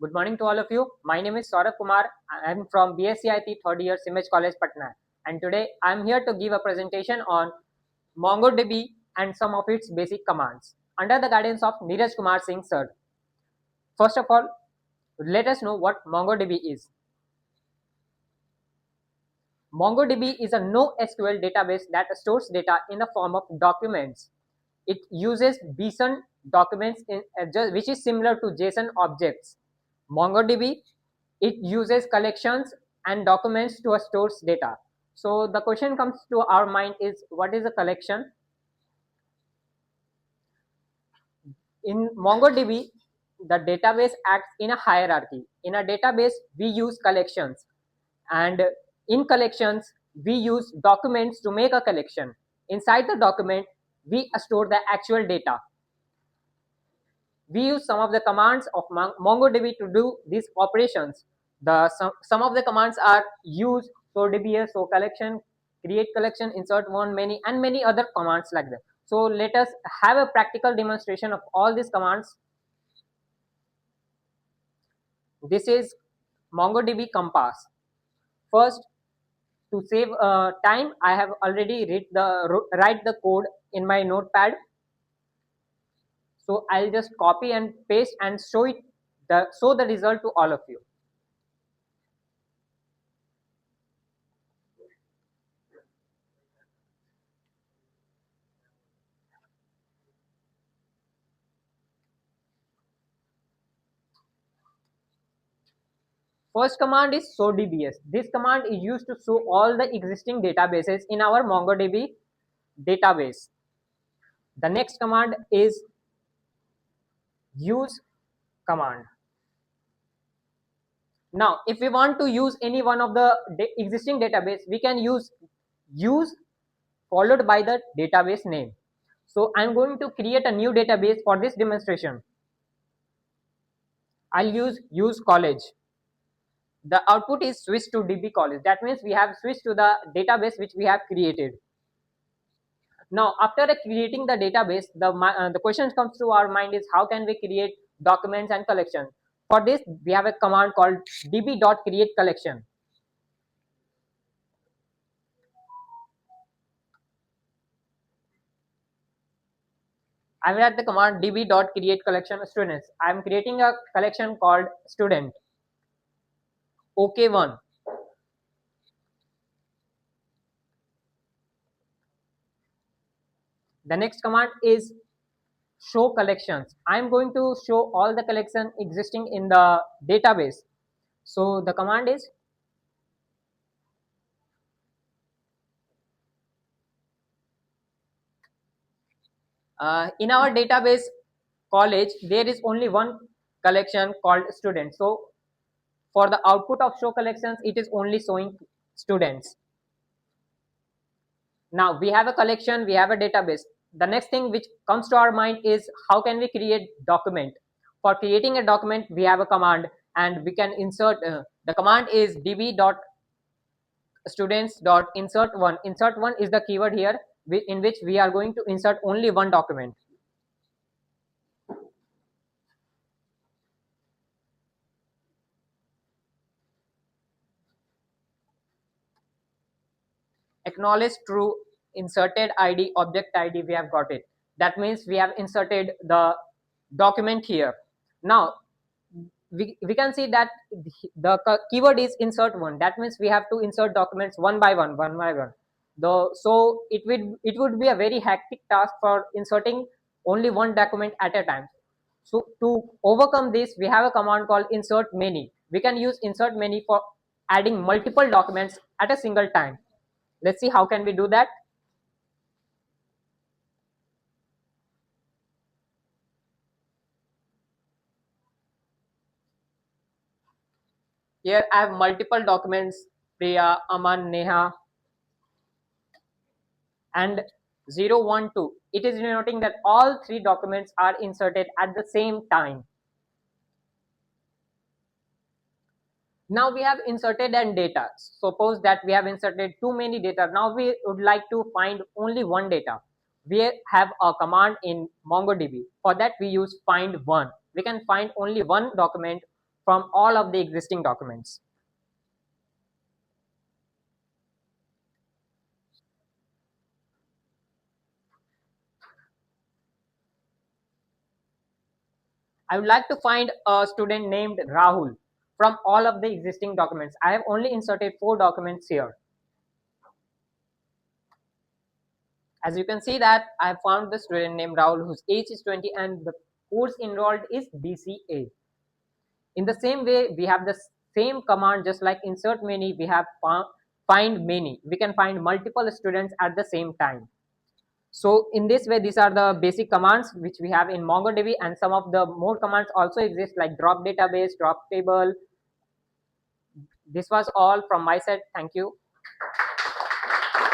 Good morning to all of you. My name is Saurabh Kumar. I am from BSc IT third year Simaj College Patna, and today I am here to give a presentation on MongoDB and some of its basic commands under the guidance of Neeraj Kumar Singh sir. First of all, let us know what MongoDB is. MongoDB is a NoSQL database that stores data in the form of documents. It uses BSON documents which is similar to JSON objects. MongoDB, it uses collections and documents to store data. So the question comes to our mind is, what is a collection? In MongoDB, the database acts in a hierarchy. In a database, we use collections, and in collections, we use documents to make a collection. Inside the document, we store the actual data. We use some of the commands of MongoDB to do these operations. Some of the commands are use, so dbs, so collection, create collection, insert one, many, and many other commands like that. So let us have a practical demonstration of all these commands. This is MongoDB Compass. First, to save time, I have already write the code in my notepad. So I'll just copy and paste and show the result to all of you. First command is show DBS. This command is used to show all the existing databases in our MongoDB database. The next command is use command. Now, if we want to use any one of the existing database, we can use followed by the database name. So I'm going to create a new database for this demonstration. I'll use college. The output is switched to DB college. That means we have switched to the database which we have created. Now, after creating the database, the question comes to our mind is, how can we create documents and collection? For this, we have a command called db.createCollection. I will add the command db.createCollection students. I am creating a collection called student. OK1. The next command is show collections. I am going to show all the collection existing in the database. So the command is in our database college, there is only one collection called student. So for the output of show collections, it is only showing students. Now we have a collection, we have a database. The next thing which comes to our mind is, how can we create document? For creating a document, we have a command, and we can insert the command is db.students.insert1. Insert1 is the keyword here, in which we are going to insert only one document. Acknowledge true, inserted id, object id, we have got it. That means we have inserted the document here. Now we can see that the keyword is insert one. That means we have to insert documents one by one. So it would be a very hectic task for inserting only one document at a time. So to overcome this, we have a command called insert many. We can use insert many for adding multiple documents at a single time. Let's see how can we do that. Here I have multiple documents, Priya, Aman, Neha, and 012. It is denoting that all three documents are inserted at the same time. Now we have inserted and data. Suppose that we have inserted too many data. Now we would like to find only one data. We have a command in MongoDB. For that we use find one. We can find only one document from all of the existing documents. I would like to find a student named Rahul from all of the existing documents. I have only inserted 4 documents here. As you can see that I have found the student named Rahul whose age is 20 and the course enrolled is BCA. In the same way, we have the same command just like insert many, we have find many. We can find multiple students at the same time. So in this way, these are the basic commands which we have in MongoDB, and some of the more commands also exist like drop database, drop table. This was all from my side. Thank you.